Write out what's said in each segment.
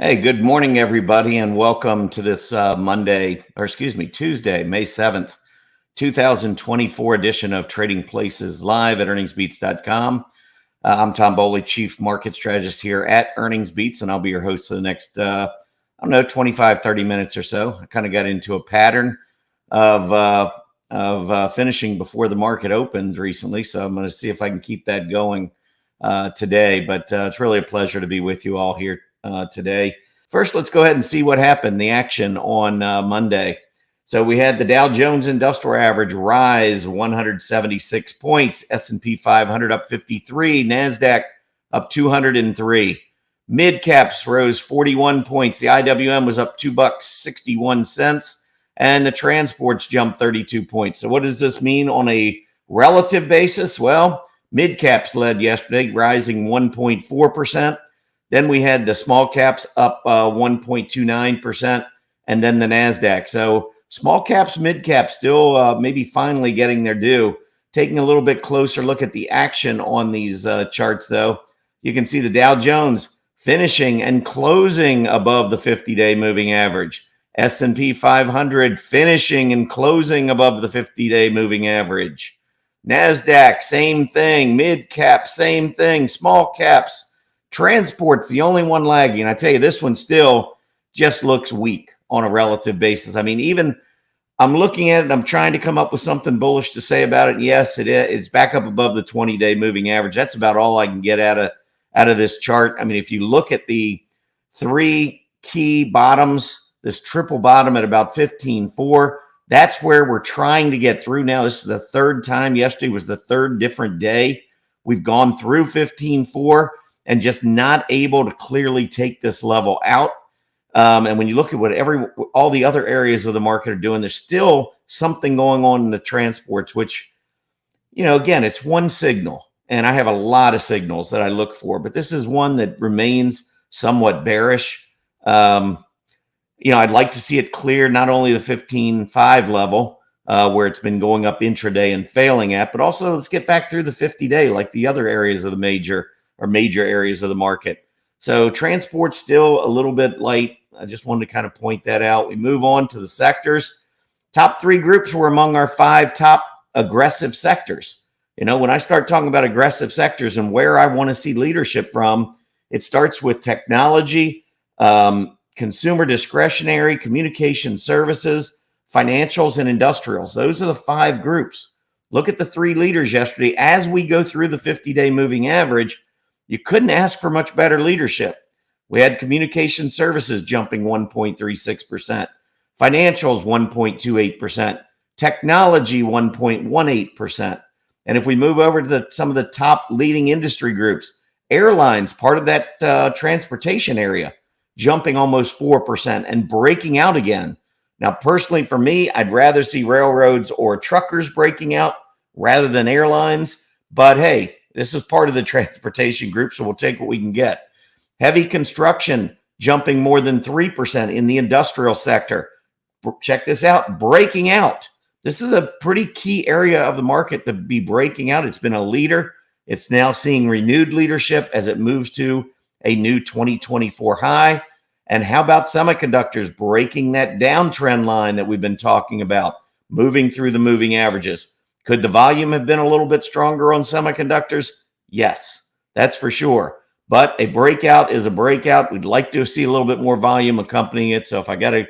Hey, good morning, everybody, and welcome to this Tuesday, May 7th, 2024 edition of Trading Places Live at earningsbeats.com. I'm Tom Bowley, Chief Market Strategist here at Earnings Beats, and I'll be your host for the next, 25, 30 minutes or so. I kind of got into a pattern of finishing before the market opened recently, so I'm going to see if I can keep that going today. But it's really a pleasure to be with you all here today. First, let's go ahead and see what happened, the action on Monday. So we had the Dow Jones Industrial Average rise 176 points, S&P 500 up 53, Nasdaq up 203. Mid caps rose 41 points. The IWM was up $2.61, and the transports jumped 32 points. So what does this mean on a relative basis? Well, mid caps led yesterday, rising 1.4%. Then we had the small caps up 1.29%, and then the Nasdaq. So small caps, mid caps still maybe finally getting their due. Taking a little bit closer look at the action on these charts, though, you can see the Dow Jones finishing and closing above the 50-day moving average. S&P 500 finishing and closing above the 50-day moving average. Nasdaq, same thing. Mid cap, same thing. Small caps. Transport's the only one lagging. I tell you, this one still just looks weak on a relative basis. I mean, even I'm looking at it, I'm trying to come up with something bullish to say about it. Yes, it's back up above the 20-day moving average. That's about all I can get out of this chart. I mean, if you look at the three key bottoms, this triple bottom at about 15.4, that's where we're trying to get through now. This is the third time. Yesterday was the third different day we've gone through 15.4. and just not able to clearly take this level out. And when you look at what all the other areas of the market are doing, there's still something going on in the transports, which, again, it's one signal. And I have a lot of signals that I look for, but this is one that remains somewhat bearish. I'd like to see it clear not only the 15.5 level, where it's been going up intraday and failing at, but also let's get back through the 50-day like the other areas of the major areas of the market. So transport's still a little bit light. I just wanted to kind of point that out. We move on to the sectors. Top three groups were among our 5 top aggressive sectors. When I start talking about aggressive sectors and where I want to see leadership from, it starts with technology, consumer discretionary, communication services, financials, and industrials. Those are the 5 groups. Look at the 3 leaders yesterday. As we go through the 50-day moving average, you couldn't ask for much better leadership. We had communication services jumping 1.36%, financials 1.28%, technology 1.18%. And if we move over to some of the top leading industry groups, airlines, part of that transportation area, jumping almost 4% and breaking out again. Now, personally, for me, I'd rather see railroads or truckers breaking out rather than airlines. But hey, this is part of the transportation group, so we'll take what we can get. Heavy construction jumping more than 3% in the industrial sector. Check this out, breaking out. This is a pretty key area of the market to be breaking out. It's been a leader. It's now seeing renewed leadership as it moves to a new 2024 high. And how about semiconductors breaking that downtrend line that we've been talking about, moving through the moving averages? Could the volume have been a little bit stronger on semiconductors? Yes, that's for sure. But a breakout is a breakout. We'd like to see a little bit more volume accompanying it. So if I got to,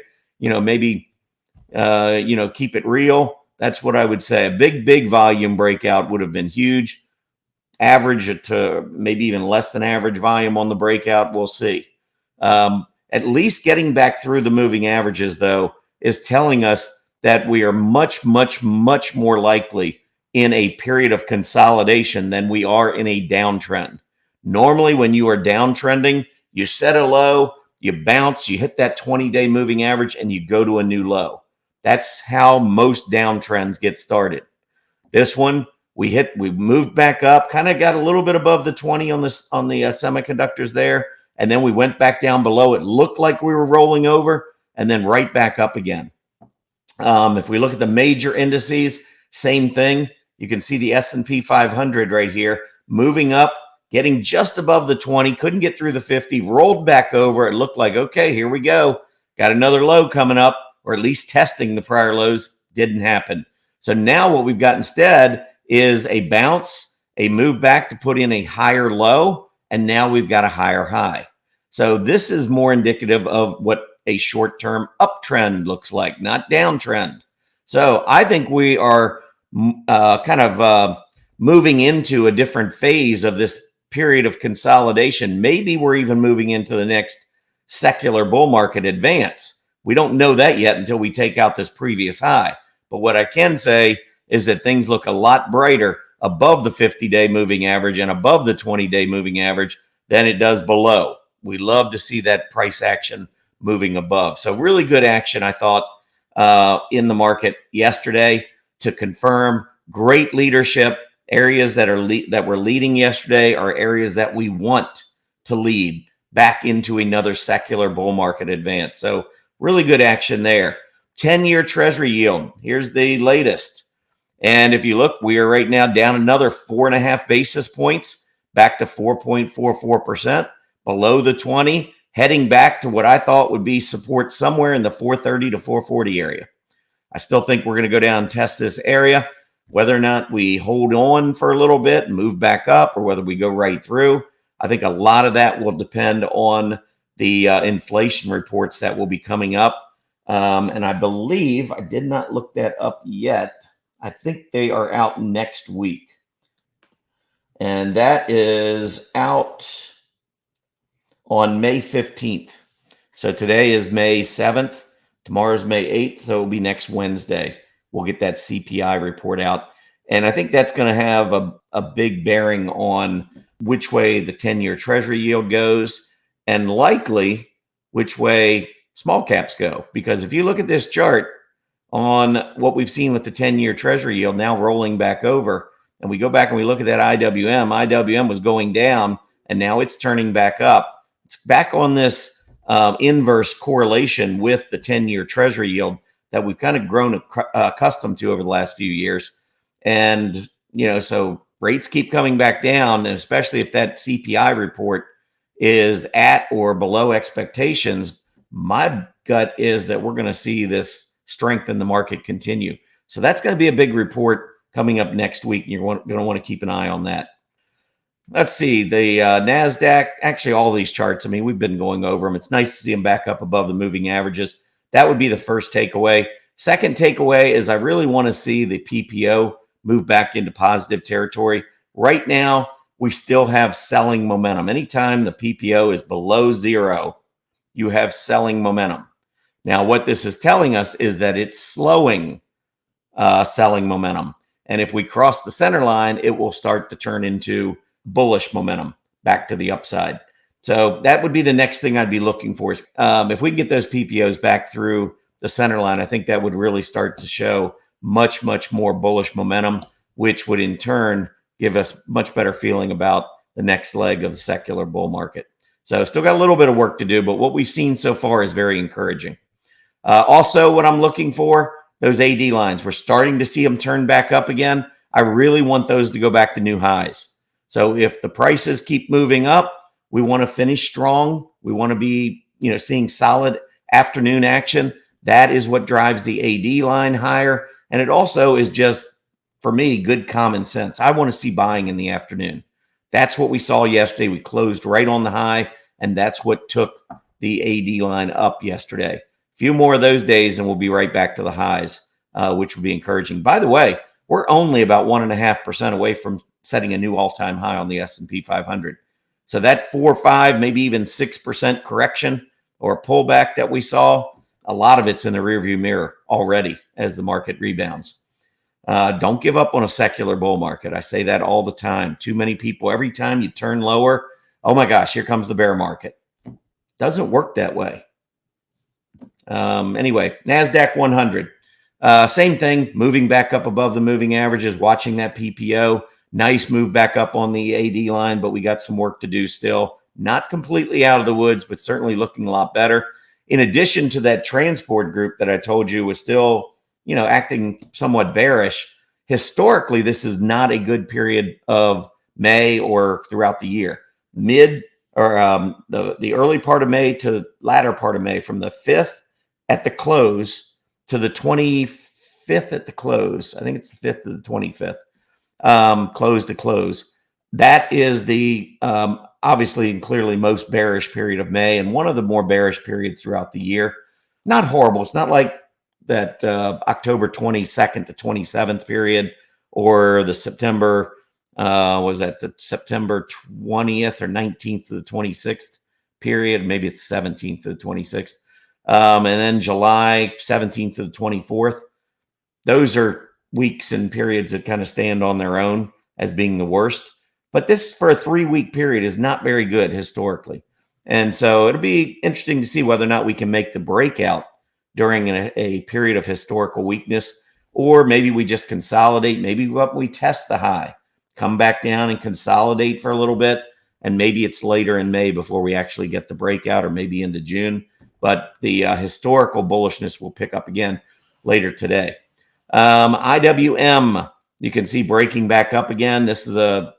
keep it real, that's what I would say. A big volume breakout would have been huge. Average to maybe even less than average volume on the breakout. We'll see. At least getting back through the moving averages, though, is telling us that we are much, much, much more likely in a period of consolidation than we are in a downtrend. Normally, when you are downtrending, you set a low, you bounce, you hit that 20-day moving average, and you go to a new low. That's how most downtrends get started. This one, we moved back up, kind of got a little bit above the 20 on the semiconductors there, and then we went back down below. It looked like we were rolling over, and then right back up again. If we look at the major indices, same thing. You can see the S&P 500 right here moving up getting just above the 20, couldn't get through the 50, rolled back over. It looked like, okay, here we go. Got another low coming up, or at least testing the prior lows. Didn't happen. So now what we've got instead is a bounce, a move back to put in a higher low, and now we've got a higher high. So this is more indicative of what a short-term uptrend looks like, not downtrend. So I think we are moving into a different phase of this period of consolidation. Maybe we're even moving into the next secular bull market advance. We don't know that yet until we take out this previous high. But what I can say is that things look a lot brighter above the 50-day moving average and above the 20-day moving average than it does below. We love to see that price action moving above. So really good action, I thought, in the market yesterday to confirm great leadership. Areas that were leading yesterday are areas that we want to lead back into another secular bull market advance. So really good action there. 10-year Treasury yield. Here's the latest. And if you look, we are right now down another 4.5 basis points, back to 4.44%, below the 20, heading back to what I thought would be support somewhere in the 430 to 440 area. I still think we're going to go down and test this area. Whether or not we hold on for a little bit and move back up, or whether we go right through, I think a lot of that will depend on the inflation reports that will be coming up. And I believe, I did not look that up yet, I think they are out next week. And that is out on May 15th. So today is May 7th. Tomorrow's May 8th. So it'll be next Wednesday. We'll get that CPI report out. And I think that's going to have a big bearing on which way the 10-year Treasury yield goes, and likely which way small caps go. Because if you look at this chart on what we've seen with the 10-year Treasury yield now rolling back over, and we go back and we look at that IWM was going down, and now it's turning back up. It's back on this inverse correlation with the 10-year Treasury yield that we've kind of grown accustomed to over the last few years. And, so rates keep coming back down, and especially if that CPI report is at or below expectations, my gut is that we're going to see this strength in the market continue. So that's going to be a big report coming up next week, and you're going to want to keep an eye on that. Let's see, the Nasdaq, actually all these charts, we've been going over them. It's nice to see them back up above the moving averages. That would be the first takeaway. Second takeaway is I really want to see the PPO move back into positive territory. Right now, we still have selling momentum. Anytime the PPO is below zero, you have selling momentum. Now, what this is telling us is that it's slowing selling momentum. And if we cross the center line, it will start to turn into bullish momentum back to the upside. So that would be the next thing I'd be looking for. If we can get those PPOs back through the center line, I think that would really start to show much, much more bullish momentum, which would in turn give us much better feeling about the next leg of the secular bull market. So still got a little bit of work to do, but what we've seen so far is very encouraging. Also, what I'm looking for, those AD lines, we're starting to see them turn back up again. I really want those to go back to new highs. So if the prices keep moving up, we want to finish strong. We want to be, seeing solid afternoon action. That is what drives the AD line higher. And it also is just, for me, good common sense. I want to see buying in the afternoon. That's what we saw yesterday. We closed right on the high, and that's what took the AD line up yesterday. A few more of those days, and we'll be right back to the highs, which will be encouraging. By the way, we're only about 1.5% away from setting a new all-time high on the S&P 500. So that 4 or 5, maybe even 6% correction or pullback that we saw, a lot of it's in the rearview mirror already as the market rebounds. Don't give up on a secular bull market. I say that all the time. Too many people, every time you turn lower, oh my gosh, here comes the bear market. Doesn't work that way. Anyway, NASDAQ 100. Same thing, moving back up above the moving averages, watching that PPO. Nice move back up on the AD line, but we got some work to do still. Not completely out of the woods, but certainly looking a lot better. In addition to that transport group that I told you was still, acting somewhat bearish, historically, this is not a good period of May or throughout the year. The early part of May to the latter part of May, from the 5th at the close to the 25th at the close. I think it's the 5th to the 25th, close to close. That is the obviously and clearly most bearish period of May, and one of the more bearish periods throughout the year. Not horrible. It's not like that October 22nd to 27th period, or the September, was that the September 20th or 19th to the 26th period? Maybe it's 17th to the 26th. And then July 17th to the 24th. Those are weeks and periods that kind of stand on their own as being the worst. But this, for a 3-week period, is not very good historically. And so it'll be interesting to see whether or not we can make the breakout during a period of historical weakness, or maybe we just consolidate. Maybe we test the high, come back down and consolidate for a little bit, and maybe it's later in May before we actually get the breakout, or maybe into June. But the historical bullishness will pick up again later today. IWM, you can see breaking back up again. This is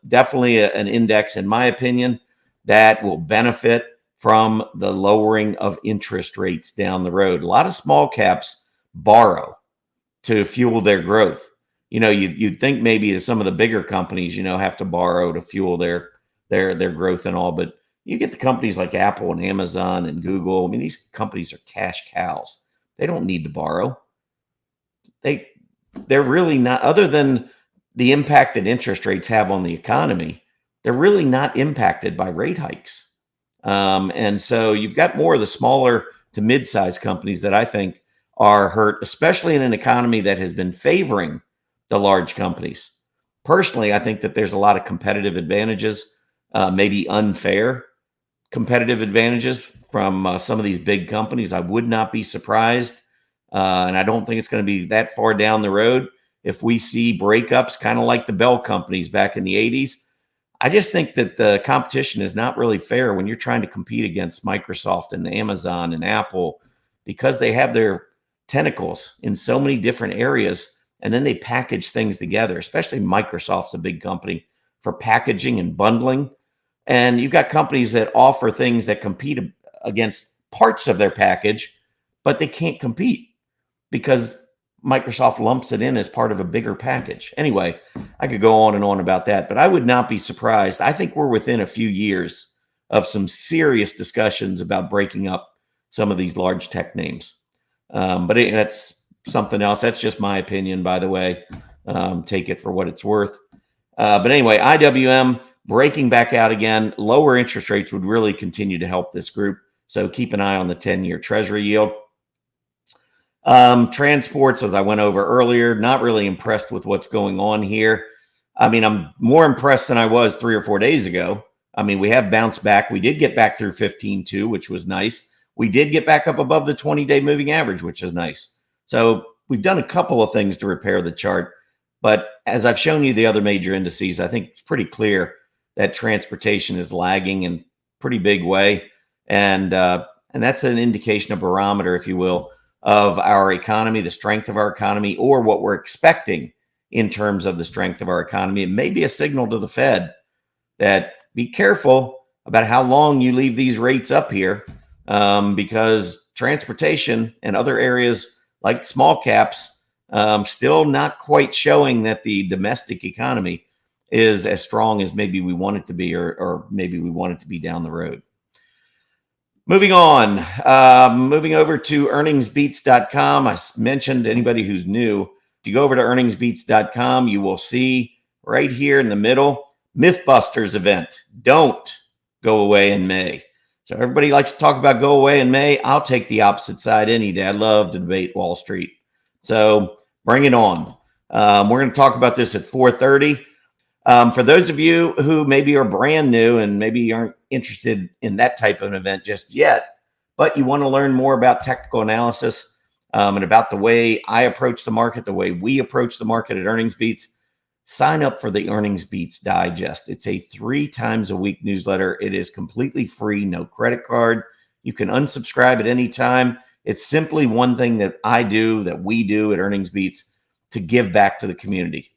definitely an index, in my opinion, that will benefit from the lowering of interest rates down the road. A lot of small caps borrow to fuel their growth. You'd think maybe some of the bigger companies, have to borrow to fuel their growth and all, but you get the companies like Apple and Amazon and Google. I mean, these companies are cash cows. They don't need to borrow. They're really not, other than the impact that interest rates have on the economy, they're really not impacted by rate hikes. And so you've got more of the smaller to mid-sized companies that I think are hurt, especially in an economy that has been favoring the large companies. Personally, I think that there's a lot of competitive advantages, maybe unfair competitive advantages from some of these big companies. I would not be surprised. And I don't think it's going to be that far down the road if we see breakups, kind of like the Bell companies back in the 80s. I just think that the competition is not really fair when you're trying to compete against Microsoft and Amazon and Apple, because they have their tentacles in so many different areas, and then they package things together. Especially Microsoft's a big company for packaging and bundling. And you've got companies that offer things that compete against parts of their package, but they can't compete because Microsoft lumps it in as part of a bigger package. Anyway, I could go on and on about that, but I would not be surprised. I think we're within a few years of some serious discussions about breaking up some of these large tech names. But that's something else. That's just my opinion, by the way. Take it for what it's worth. But anyway, IWM breaking back out again. Lower interest rates would really continue to help this group. So keep an eye on the 10-year Treasury yield. Transports, as I went over earlier, not really impressed with what's going on here. I mean, I'm more impressed than I was 3 or 4 days ago. I mean, we have bounced back. We did get back through 15.2, which was nice. We did get back up above the 20-day moving average, which is nice. So we've done a couple of things to repair the chart. But as I've shown you the other major indices, I think it's pretty clear that transportation is lagging in a pretty big way. And that's an indication, a barometer, if you will, of our economy, the strength of our economy, or what we're expecting in terms of the strength of our economy. It may be a signal to the Fed that be careful about how long you leave these rates up here, because transportation and other areas like small caps still not quite showing that the domestic economy is as strong as maybe we want it to be, or maybe we want it to be down the road. Moving on, moving over to earningsbeats.com. I mentioned, anybody who's new, if you go over to earningsbeats.com, you will see right here in the middle, Mythbusters event. Don't go away in May. So everybody likes to talk about go away in May. I'll take the opposite side any day. I love to debate Wall Street. So bring it on. We're going to talk about this at 4:30. For those of you who maybe are brand new and maybe aren't interested in that type of an event just yet, but you want to learn more about technical analysis and about the way I approach the market, the way we approach the market at Earnings Beats, sign up for the Earnings Beats Digest. It's a 3 times a week newsletter. It is completely free, no credit card. You can unsubscribe at any time. It's simply one thing that I do, that we do at Earnings Beats, to give back to the community.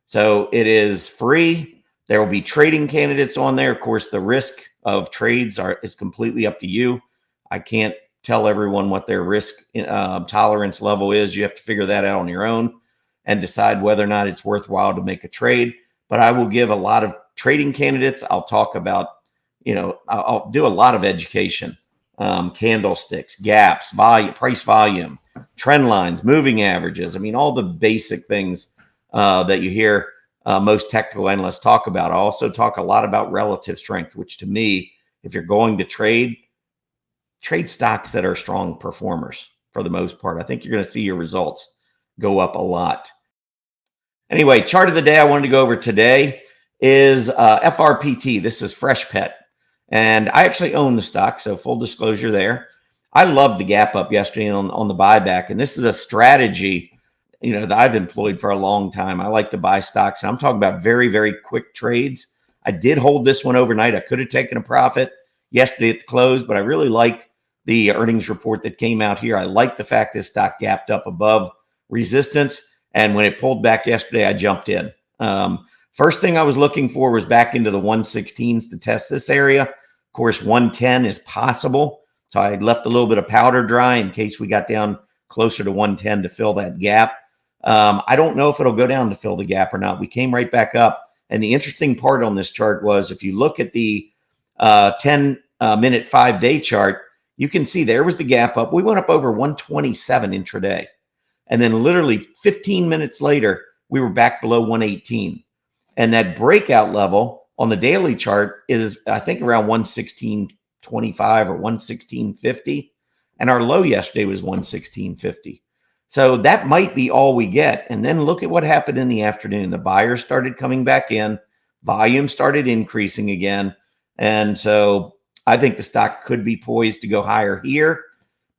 So it is free. There will be trading candidates on there. Of course, the risk of trades is completely up to you. I can't tell everyone what their risk tolerance level is. You have to figure that out on your own and decide whether or not it's worthwhile to make a trade. But I will give a lot of trading candidates. I'll talk about, I'll do a lot of education, candlesticks, gaps, volume, price volume, trend lines, moving averages. I mean, all the basic things that you hear most technical analysts talk about. I also talk a lot about relative strength, which to me, if you're going to trade stocks that are strong performers for the most part. I think you're going to see your results go up a lot. Anyway, chart of the day I wanted to go over today is FRPT. This is FreshPet. And I actually own the stock, so full disclosure there. I loved the gap up yesterday on the buyback. And this is a strategy, that I've employed for a long time. I like to buy stocks. And I'm talking about very, very quick trades. I did hold this one overnight. I could have taken a profit yesterday at the close, but I really like the earnings report that came out here. I like the fact this stock gapped up above resistance. And when it pulled back yesterday, I jumped in. First thing I was looking for was back into the 116s to test this area. Of course, 110 is possible. So I left a little bit of powder dry in case we got down closer to 110 to fill that gap. I don't know if it'll go down to fill the gap or not. We came right back up. And the interesting part on this chart was if you look at the 10-minute 5-day chart, you can see there was the gap up. We went up over 127 intraday. And then literally 15 minutes later, we were back below 118. And that breakout level on the daily chart is, I think, around 116.25 or 116.50. And our low yesterday was 116.50. So that might be all we get. And then look at what happened in the afternoon. The buyers started coming back in. Volume started increasing again. And so I think the stock could be poised to go higher here.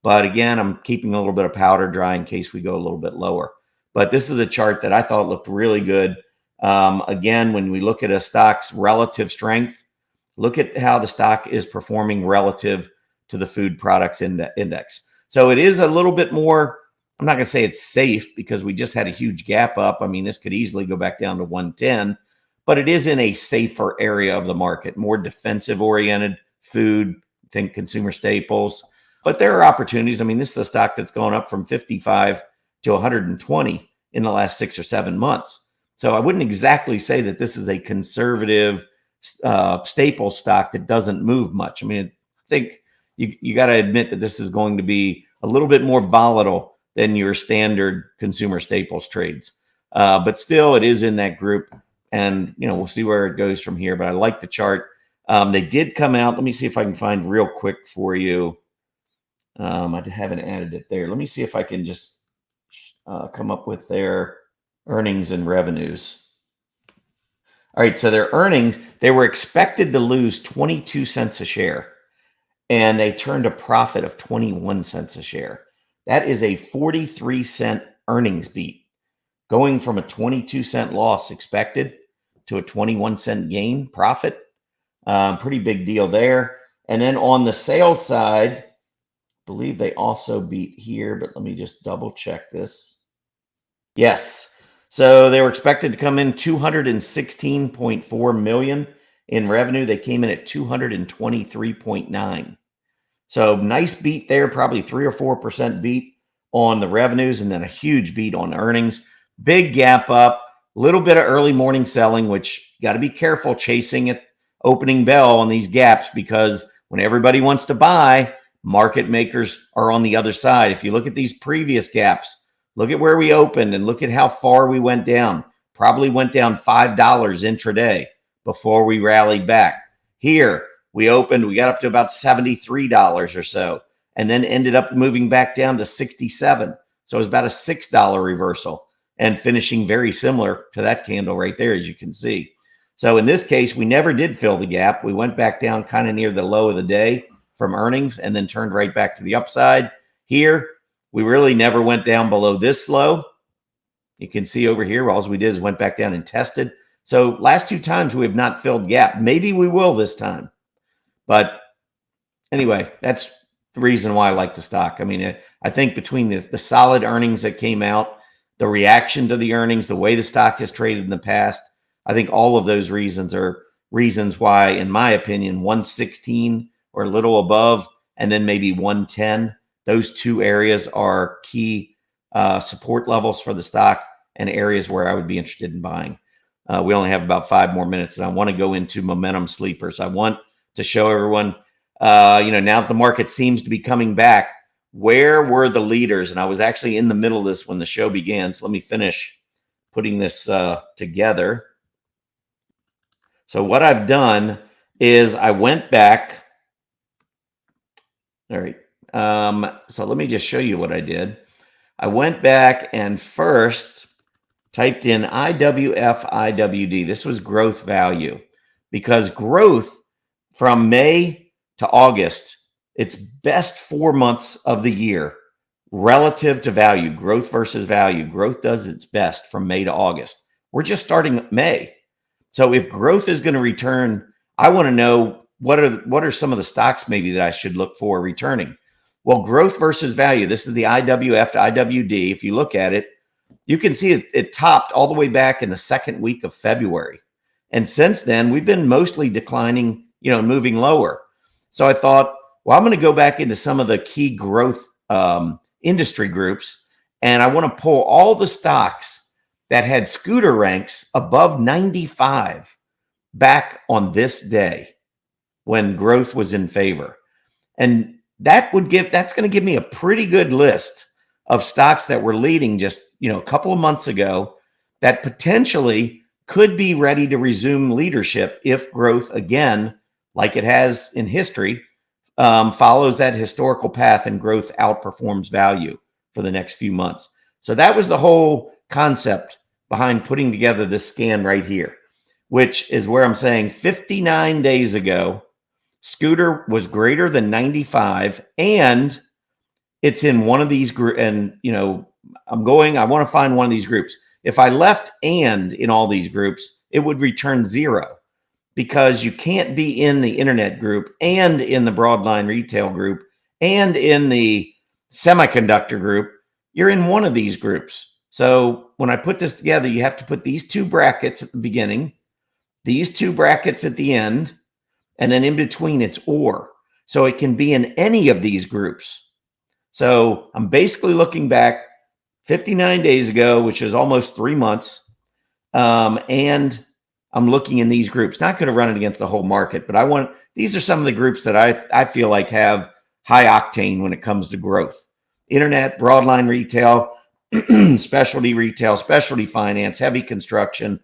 But again, I'm keeping a little bit of powder dry in case we go a little bit lower. But this is a chart that I thought looked really good. Again, when we look at a stock's relative strength, look at how the stock is performing relative to the food products index. So it is a little bit more, I'm not going to say it's safe because we just had a huge gap up. I mean, this could easily go back down to 110, but it is in a safer area of the market, more defensive oriented food, think consumer staples. But there are opportunities. I mean, this is a stock that's gone up from 55 to 120 in the last 6 or 7 months. So I wouldn't exactly say that this is a conservative staple stock that doesn't move much. I mean, I think you got to admit that this is going to be a little bit more volatile than your standard consumer staples trades. But still, it is in that group. And, we'll see where it goes from here. But I like the chart. They did come out. Let me see if I can find real quick for you. I haven't added it there. Let me see if I can just come up with their earnings and revenues. All right, so their earnings, they were expected to lose 22 cents a share, and they turned a profit of 21 cents a share. That is a 43-cent earnings beat, going from a 22-cent loss expected to a 21-cent gain profit. Pretty big deal there. And then on the sales side, I believe they also beat here, but let me just double check this. Yes. So they were expected to come in 216.4 million in revenue. They came in at 223.9. So nice beat there, probably 3 or 4% beat on the revenues, and then a huge beat on earnings. Big gap up, a little bit of early morning selling, which you got to be careful chasing at opening bell on these gaps, because when everybody wants to buy, market makers are on the other side. If you look at these previous gaps, look at where we opened and look at how far we went down. Probably went down $5 intraday before we rallied back. Here, we opened, we got up to about $73 or so, and then ended up moving back down to 67. So it was about a $6 reversal and finishing very similar to that candle right there, as you can see. So in this case, we never did fill the gap. We went back down kind of near the low of the day from earnings and then turned right back to the upside. Here, we really never went down below this low. You can see over here, all we did is went back down and tested. So last 2 times we have not filled gap. Maybe we will this time. But anyway, that's the reason why I like the stock. I mean, I think between the solid earnings that came out, the reaction to the earnings, the way the stock has traded in the past, I think all of those reasons are reasons why, in my opinion, 116 or a little above, and then maybe 110. Those two areas are key support levels for the stock and areas where I would be interested in buying. We only have about 5 more minutes, and I want to go into momentum sleepers. I want to show everyone, now that the market seems to be coming back, where were the leaders? And I was actually in the middle of this when the show began. So let me finish putting this together. So what I've done is I went back. All right. So let me just show you what I did. I went back and first typed in IWF IWD. This was growth value, because growth from May to August, it's best 4 months of the year relative to value, growth versus value. Growth does its best from May to August. We're just starting May. So if growth is going to return, I want to know what are some of the stocks maybe that I should look for returning. Well, growth versus value, this is the IWF to IWD. If you look at it, you can see it topped all the way back in the second week of February. And since then, we've been mostly declining, moving lower. So I thought, well, I'm going to go back into some of the key growth industry groups, and I want to pull all the stocks that had scooter ranks above 95 back on this day when growth was in favor. And that's going to give me a pretty good list of stocks that were leading just, a couple of months ago that potentially could be ready to resume leadership if growth, again, like it has in history, follows that historical path and growth outperforms value for the next few months. So that was the whole concept behind putting together this scan right here, which is where I'm saying 59 days ago, scooter was greater than 95, and it's in one of these groups. And, I want to find one of these groups. If I left and in all these groups, it would return 0, because you can't be in the internet group and in the broadline retail group and in the semiconductor group. You're in one of these groups. So when I put this together, you have to put these 2 brackets at the beginning, these 2 brackets at the end, and then in between it's or. So it can be in any of these groups. So I'm basically looking back 59 days ago, which is almost 3 months. And I'm looking in these groups. Not going to run it against the whole market, but these are some of the groups that I feel like have high octane when it comes to growth. Internet, broadline retail, specialty retail, specialty finance, heavy construction,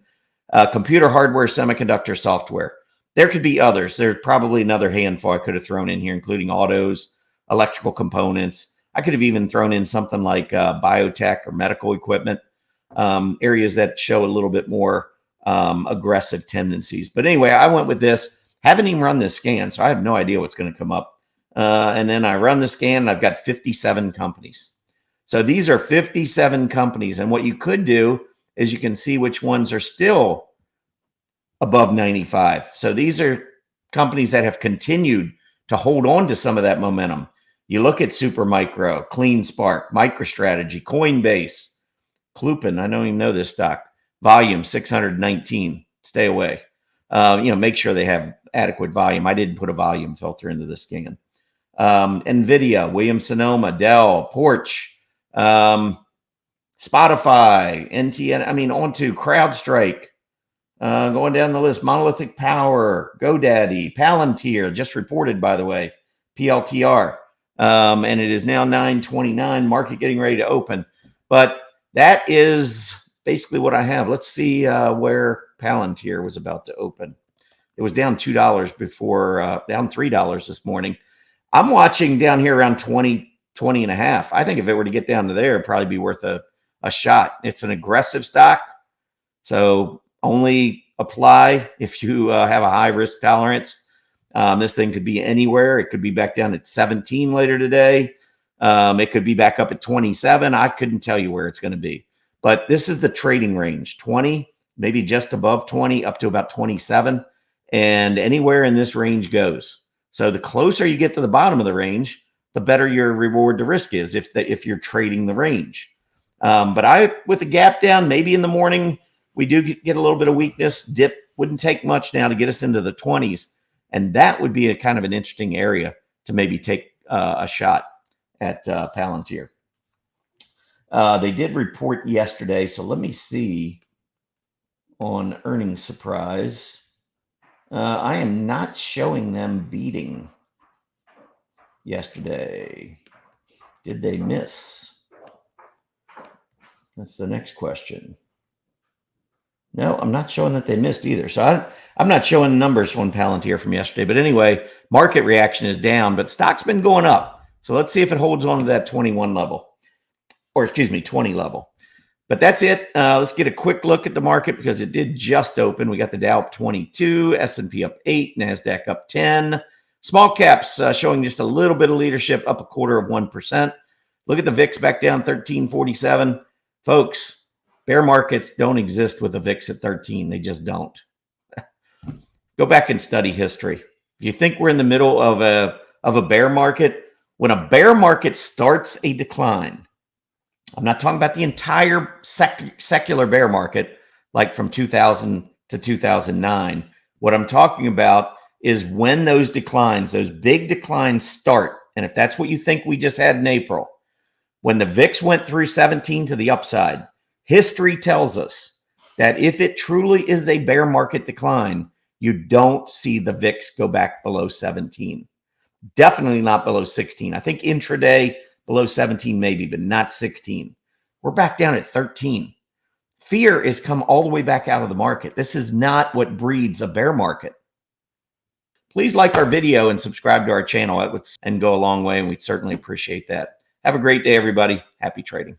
computer hardware, semiconductor software. There could be others. There's probably another handful I could have thrown in here, including autos, electrical components. I could have even thrown in something like biotech or medical equipment, areas that show a little bit more aggressive tendencies. But anyway, I went with this. Haven't even run this scan, so I have no idea what's going to come up. And then I run the scan, and I've got 57 companies. So these are 57 companies. And what you could do is you can see which ones are still above 95. So these are companies that have continued to hold on to some of that momentum. You look at Supermicro, CleanSpark, MicroStrategy, Coinbase, Klupin. I don't even know this stock. Volume 619. Stay away. Make sure they have adequate volume. I didn't put a volume filter into the scan. NVIDIA, Williams-Sonoma, Dell, Porch, Spotify, NTN. On to CrowdStrike. Going down the list, Monolithic Power, GoDaddy, Palantir, just reported, by the way, PLTR. And it is now 9:29, market getting ready to open. But that is basically what I have. Let's see where Palantir was about to open. It was down $2 before, down $3 this morning. I'm watching down here around 20 and a half. I think if it were to get down to there, it'd probably be worth a shot. It's an aggressive stock. So only apply if you have a high risk tolerance. This thing could be anywhere. It could be back down at 17 later today. It could be back up at 27. I couldn't tell you where it's going to be. But this is the trading range, 20, maybe just above 20, up to about 27. And anywhere in this range goes. So the closer you get to the bottom of the range, the better your reward to risk is if you're trading the range. But with the gap down, maybe in the morning, we do get a little bit of weakness. Dip wouldn't take much now to get us into the 20s. And that would be a kind of an interesting area to maybe take a shot at Palantir. They did report yesterday. So let me see on earnings surprise. I am not showing them beating yesterday. Did they miss? That's the next question. No, I'm not showing that they missed either. So I'm not showing numbers on Palantir from yesterday. But anyway, market reaction is down, but stock's been going up. So let's see if it holds on to that 21 level, or excuse me, 20 level. But that's it. Let's get a quick look at the market because it did just open. We got the Dow up 22, S&P up 8, Nasdaq up 10. Small caps showing just a little bit of leadership, up 0.25%. Look at the VIX back down 1347. Folks, bear markets don't exist with a VIX at 13. They just don't. Go back and study history. If you think we're in the middle of a bear market, when a bear market starts a decline, I'm not talking about the entire secular bear market, like from 2000 to 2009. What I'm talking about is when those declines, those big declines start. And if that's what you think we just had in April, when the VIX went through 17 to the upside, history tells us that if it truly is a bear market decline, you don't see the VIX go back below 17. Definitely not below 16. I think intraday below 17 maybe, but not 16. We're back down at 13. Fear has come all the way back out of the market. This is not what breeds a bear market. Please like our video and subscribe to our channel. That would go a long way, and we'd certainly appreciate that. Have a great day, everybody. Happy trading.